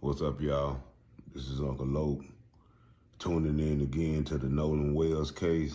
What's up, y'all? This is Uncle Lope, tuning in again to the Nolan Wells case.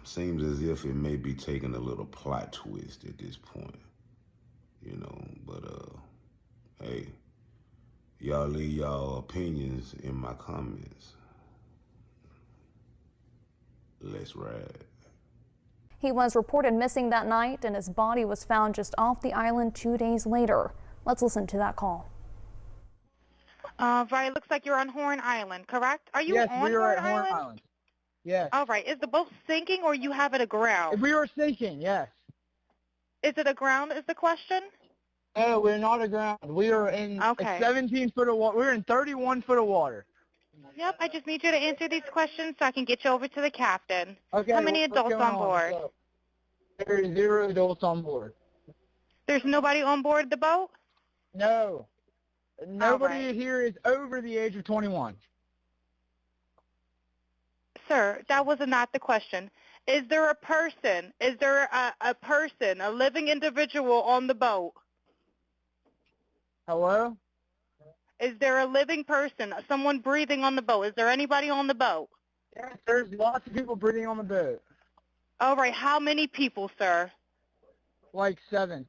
Seems as if it may be taking a little plot twist at this point, but hey, y'all leave y'all opinions in my comments. Let's ride. He was reported missing that night, and his body was found just off the island 2 days later. Let's listen to that call. Right, looks like you're on Horn Island, correct? Are you yes, on we are Horn at Horn Island? Island. Yes. All right, is the boat sinking or you have it aground? We are sinking, yes. Is it aground is the question? No, we're not aground. We are in 17 foot of water. We're in 31 foot of water. Yep, I just need you to answer these questions so I can get you over to the captain. Okay. How many adults on board? There are 0 adults on board. There's nobody on board the boat? No. Nobody here is over the age of 21. Sir, that was not the question. Is there a person? Is there a person, a living individual on the boat? Hello? Is there a living person, someone breathing on the boat? Is there anybody on the boat? Yes, there's lots of people breathing on the boat. All right, how many people, sir? Like 7.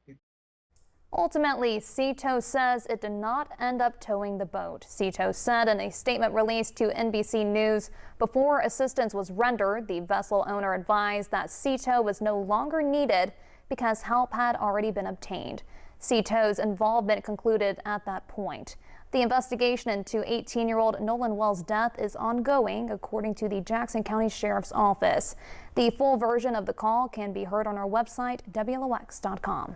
Ultimately, Seato says it did not end up towing the boat. Seato said in a statement released to NBC News, before assistance was rendered, the vessel owner advised that Seato was no longer needed because help had already been obtained. Seato's involvement concluded at that point. The investigation into 18-year-old Nolan Wells' death is ongoing, according to the Jackson County Sheriff's Office. The full version of the call can be heard on our website, WLOX.com.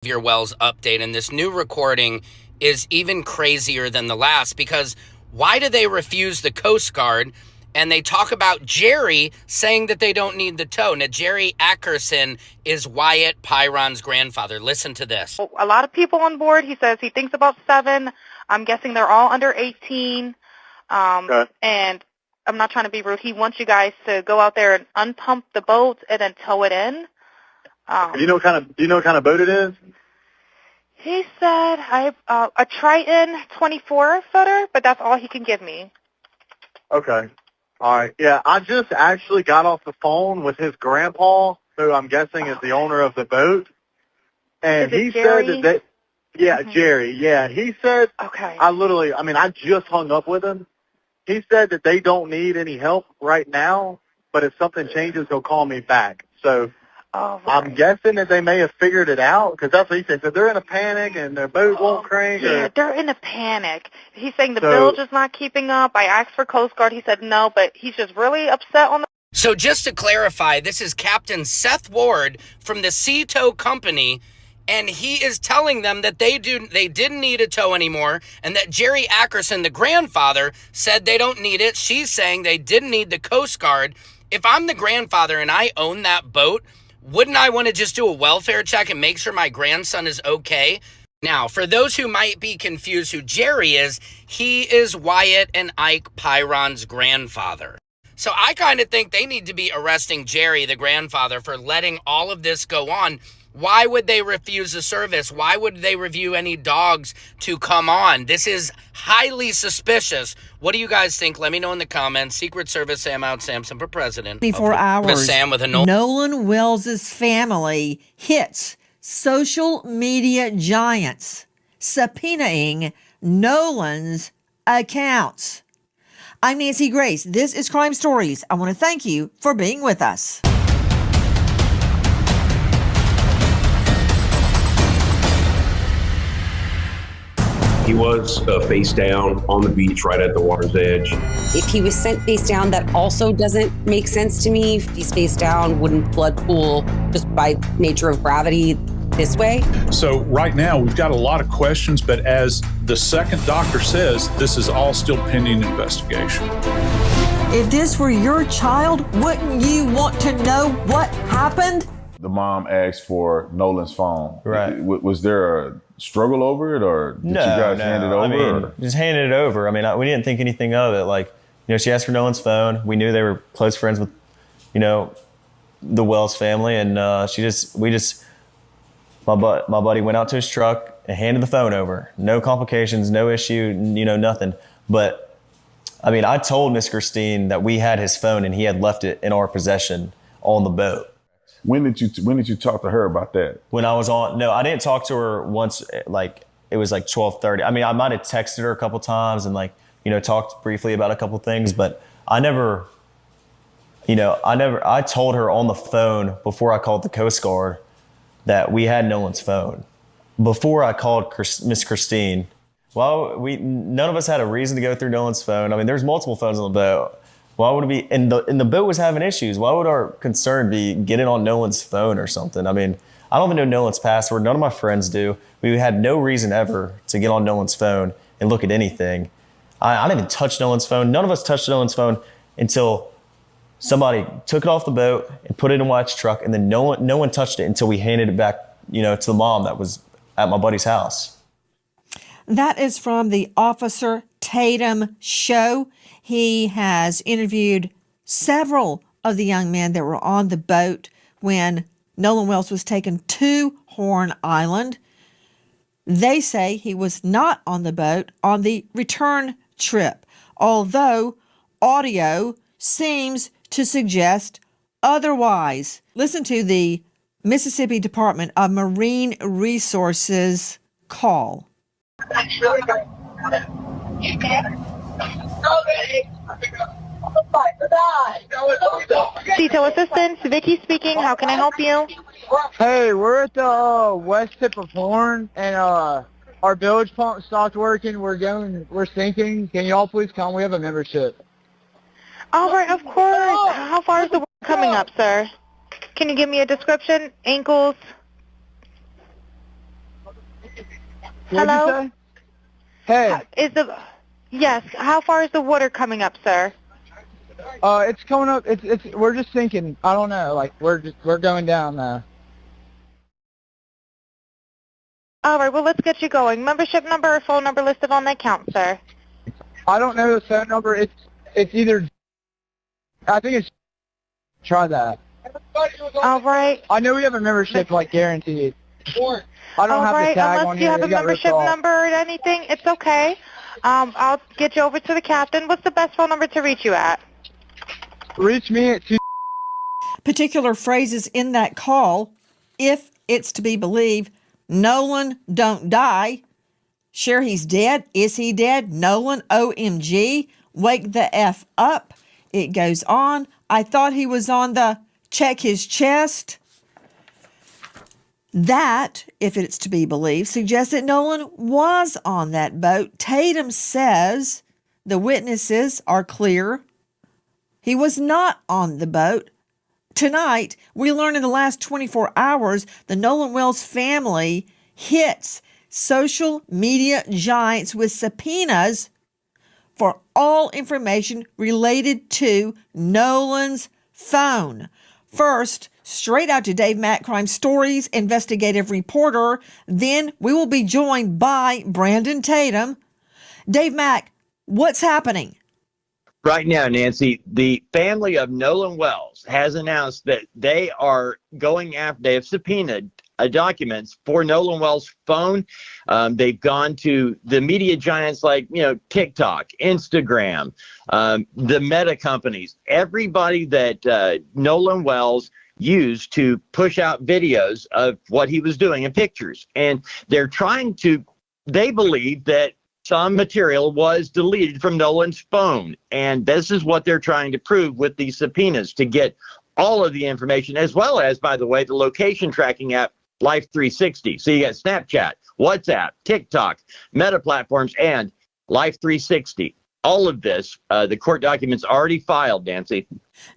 Your Wells update, and this new recording is even crazier than the last, because why do they refuse the Coast Guard? And they talk about Jerry saying that they don't need the tow. Now, Jerry Ackerson is Wyatt Pyron's grandfather. Listen to this. A lot of people on board. He says he thinks about 7. I'm guessing they're all under 18. And I'm not trying to be rude. He wants you guys to go out there and unpump the boat and then tow it in. Do you know what kind of boat it is? He said a Triton 24-footer, but that's all he can give me. Okay. All right. Yeah, I just actually got off the phone with his grandpa, who I'm guessing is the owner of the boat. And he said that Jerry. Yeah, he said, I just hung up with him. He said that they don't need any help right now, but if something changes, he'll call me back. So I'm guessing that they may have figured it out, because that's what he said. So they're in a panic and their boat won't crank. Yeah, they're in a panic. He's saying the bilge is not keeping up. I asked for Coast Guard. He said no, but he's just really upset on the... So just to clarify, this is Captain Seth Ward from the Sea Tow Company, and he is telling them that they didn't need a tow anymore, and that Jerry Ackerson, the grandfather, said they don't need it. She's saying they didn't need the Coast Guard. If I'm the grandfather and I own that boat, wouldn't I want to just do a welfare check and make sure my grandson is okay? Now, for those who might be confused who Jerry is, he is Wyatt and Ike Pyron's grandfather. So I kind of think they need to be arresting Jerry, the grandfather, for letting all of this go on. Why would they refuse the service? Why would they review any dogs to come on? This is highly suspicious. What do you guys think? Let me know in the comments. Secret Service Sam out, Samson for president. 24 hours. Sam with a Nolan Wells' family hits social media giants, subpoenaing Nolan's accounts. I'm Nancy Grace. This is Crime Stories. I want to thank you for being with us. He was face down on the beach right at the water's edge. If he was sent face down, that also doesn't make sense to me. If he's face down, wouldn't blood pool just by nature of gravity this way? So right now we've got a lot of questions, but as the second doctor says, this is all still pending investigation. If this were your child, wouldn't you want to know what happened? The mom asked for Nolan's phone. Right. Was there a struggle over it, or did you guys hand it over? I mean, just handed it over. I mean, we didn't think anything of it. Like, she asked for Nolan's phone. We knew they were close friends with, the Wells family, and my buddy went out to his truck, and handed the phone over. No complications, no issue, nothing. But I mean, I told Miss Christine that we had his phone and he had left it in our possession on the boat. When did you talk to her about that? When I was on, no, I didn't talk to her once, like it was like 12:30. I mean, I might have texted her a couple times and talked briefly about a couple things, but I told her on the phone before I called the Coast Guard that we had Nolan's phone. Before I called Miss Christine, none of us had a reason to go through Nolan's phone. I mean, there's multiple phones on the boat. Why would it be? And the boat was having issues. Why would our concern be getting on Nolan's phone or something? I mean, I don't even know Nolan's password. None of my friends do. We had no reason ever to get on Nolan's phone and look at anything. I didn't even touch Nolan's phone. None of us touched Nolan's phone until somebody took it off the boat and put it in Wyatt's truck, and then no one touched it until we handed it back, to the mom that was at my buddy's house. That is from the Officer Tatum show. He has interviewed several of the young men that were on the boat when Nolan Wells was taken to Horn Island. They say he was not on the boat on the return trip, although audio seems to suggest otherwise. Listen to the Mississippi Department of Marine Resources call. CETO Assistance, Vicky speaking. How can I help you? Hey, we're at the west tip of Horn, and our bilge pump stopped working. We're sinking. Can y'all please come? We have a membership. All right, of course. How far is the water coming up, sir? Can you give me a description? Ankles? Hello? Hey. Yes. How far is the water coming up, sir? It's coming up. We're just sinking. I don't know. Like we're going down now. All right. Well, let's get you going. Membership number or phone number listed on the account, sir. I don't know the phone number. It's either. I think it's. Try that. All right. I know we have a membership, like guaranteed. I don't have the tag on here. Unless you have a membership number or anything, it's okay. I'll get you over to the captain. What's the best phone number to reach you at? Reach me at 2. Particular phrases in that call, if it's to be believed, Nolan don't die. Sure, he's dead. Is he dead? Nolan, OMG. Wake the F up. It goes on. I thought he was on the check his chest. That, if it's to be believed, suggests that Nolan was on that boat. Tatum says the witnesses are clear. He was not on the boat. Tonight, we learned in the last 24 hours, the Nolan Wells family hits social media giants with subpoenas for all information related to Nolan's phone. First, straight out to Dave Mack, Crime Stories investigative reporter. Then we will be joined by Brandon Tatum. Dave Mack, what's happening? Right now, Nancy, the family of Nolan Wells has announced that they are going after, they have subpoenaed documents for Nolan Wells' phone. They've gone to the media giants like, TikTok, Instagram, the Meta companies, everybody that Nolan Wells used to push out videos of what he was doing and pictures. And they're they believe that some material was deleted from Nolan's phone. And this is what they're trying to prove with these subpoenas, to get all of the information, as well as, by the way, the location tracking app Life 360. So you got Snapchat, WhatsApp, TikTok, Meta platforms, and Life 360. All of this, the court documents already filed, Nancy.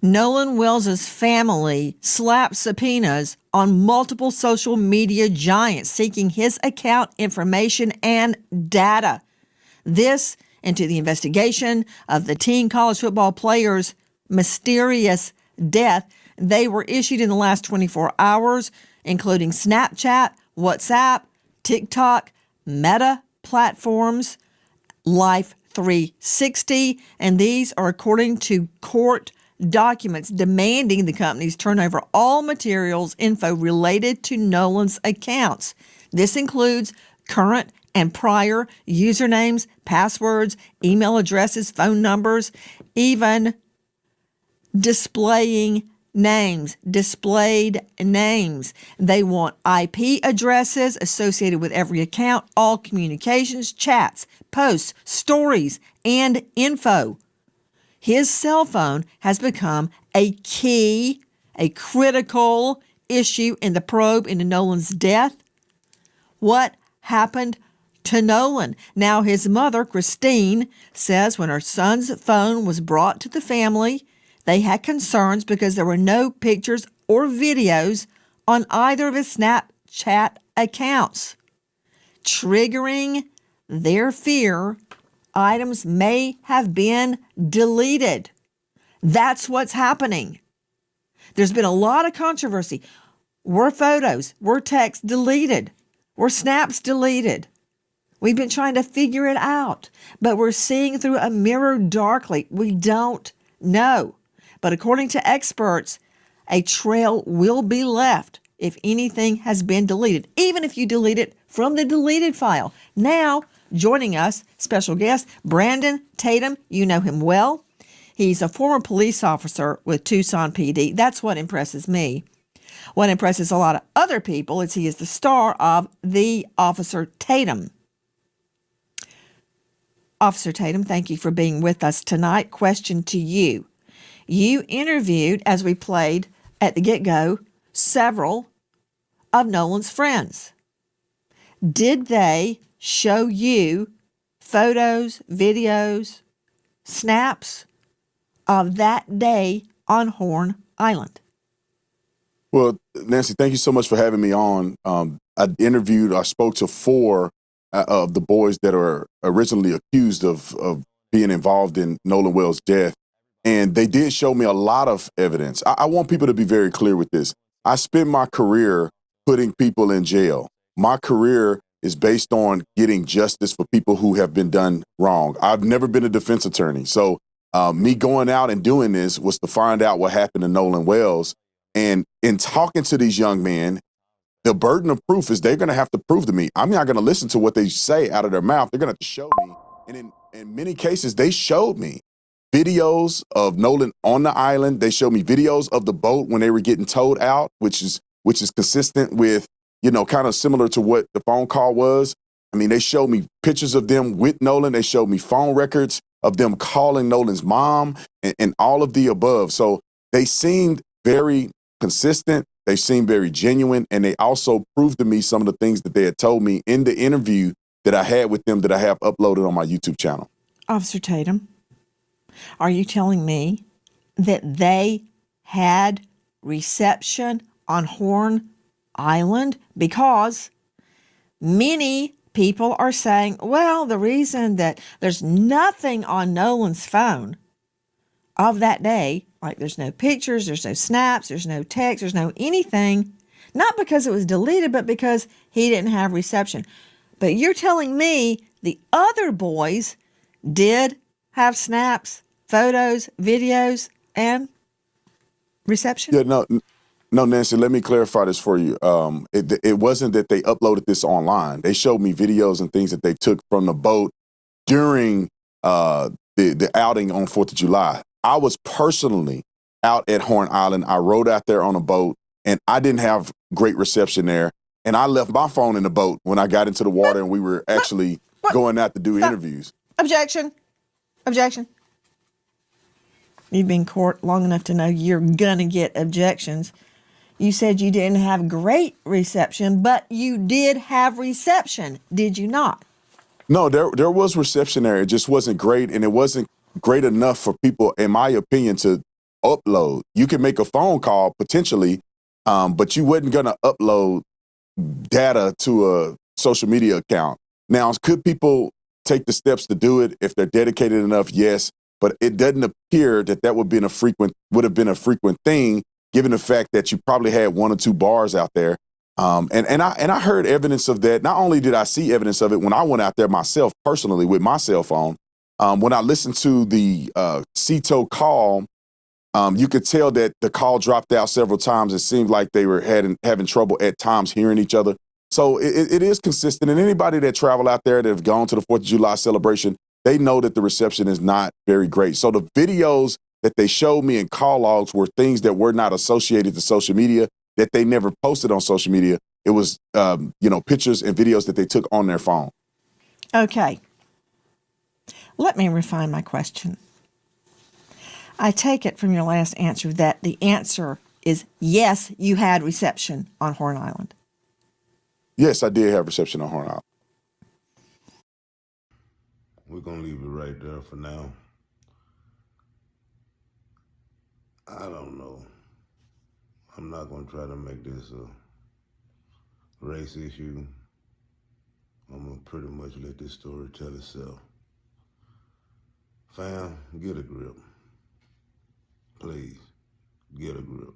Nolan Wells' family slapped subpoenas on multiple social media giants seeking his account information and data. This into the investigation of the teen college football player's mysterious death. They were issued in the last 24 hours, including Snapchat, WhatsApp, TikTok, Meta platforms, Life 360, and these are according to court documents demanding the companies turn over all materials, info related to Nolan's accounts. This includes current and prior usernames, passwords, email addresses, phone numbers, even displayed names. They want IP addresses associated with every account, all communications, chats, posts, stories, and info. His cell phone has become a critical issue in the probe into Nolan's death. What happened to Nolan? Now, his mother, Christine, says when her son's phone was brought to the family, they had concerns because there were no pictures or videos on either of his Snapchat accounts. Triggering their fear, items may have been deleted. That's what's happening. There's been a lot of controversy. Were photos, were texts deleted? Were snaps deleted? We've been trying to figure it out, but we're seeing through a mirror darkly. We don't know. But according to experts, a trail will be left if anything has been deleted, even if you delete it from the deleted file. Now, joining us, special guest, Brandon Tatum. You know him well. He's a former police officer with Tucson PD. That's what impresses me. What impresses a lot of other people is he is the star of The Officer Tatum. Officer Tatum, thank you for being with us tonight. Question to you. You interviewed, as we played at the get-go, several of Nolan's friends. Did they show you photos, videos, snaps of that day on Horn Island? Well, Nancy, thank you so much for having me on. I spoke to 4 of the boys that are originally accused of being involved in Nolan Wells' death. And they did show me a lot of evidence. I want people to be very clear with this. I spent my career putting people in jail. My career is based on getting justice for people who have been done wrong. I've never been a defense attorney. So me going out and doing this was to find out what happened to Nolan Wells. And in talking to these young men, the burden of proof is they're going to have to prove to me. I'm not going to listen to what they say out of their mouth. They're going to have to show me. And in many cases, they showed me videos of Nolan on the island. They showed me videos of the boat when they were getting towed out, which is consistent with, kind of similar to what the phone call was. I mean, they showed me pictures of them with Nolan. They showed me phone records of them calling Nolan's mom and all of the above. So they seemed very consistent. They seemed very genuine. And they also proved to me some of the things that they had told me in the interview that I had with them that I have uploaded on my YouTube channel. Officer Tatum, are you telling me that they had reception on Horn Island? Because many people are saying, well, the reason that there's nothing on Nolan's phone of that day, like there's no pictures, there's no snaps, there's no text, there's no anything, not because it was deleted, but because he didn't have reception. But you're telling me the other boys did have snaps, photos, videos, and reception? Yeah, no, Nancy, let me clarify this for you. It wasn't that they uploaded this online. They showed me videos and things that they took from the boat during the outing on 4th of July. I was personally out at Horn Island. I rode out there on a boat, and I didn't have great reception there. And I left my phone in the boat when I got into the water and we were actually going out to do interviews. Objection. You've been in court long enough to know you're going to get objections. You said you didn't have great reception, but you did have reception, did you not? No, there was reception there. It just wasn't great, and it wasn't great enough for people, in my opinion, to upload. You can make a phone call potentially, but you wasn't going to upload data to a social media account. Now, could people take the steps to do it if they're dedicated enough? Yes, but it doesn't appear that would have been a frequent thing, given the fact that you probably had 1 or 2 bars out there. And I heard evidence of that. Not only did I see evidence of it when I went out there myself personally with my cell phone, when I listened to the CETO call, you could tell that the call dropped out several times. It seemed like they were having trouble at times hearing each other. So it is consistent. And anybody that travel out there that have gone to the 4th of July celebration, they know that the reception is not very great. So the videos that they showed me in call logs were things that were not associated to social media, that they never posted on social media. It was, pictures and videos that they took on their phone. Okay. Let me refine my question. I take it from your last answer that the answer is yes, you had reception on Horn Island. Yes, I did have reception on Horn Island. We're going to leave it right there for now. I don't know. I'm not going to try to make this a race issue. I'm going to pretty much let this story tell itself. Fam, get a grip. Please, get a grip.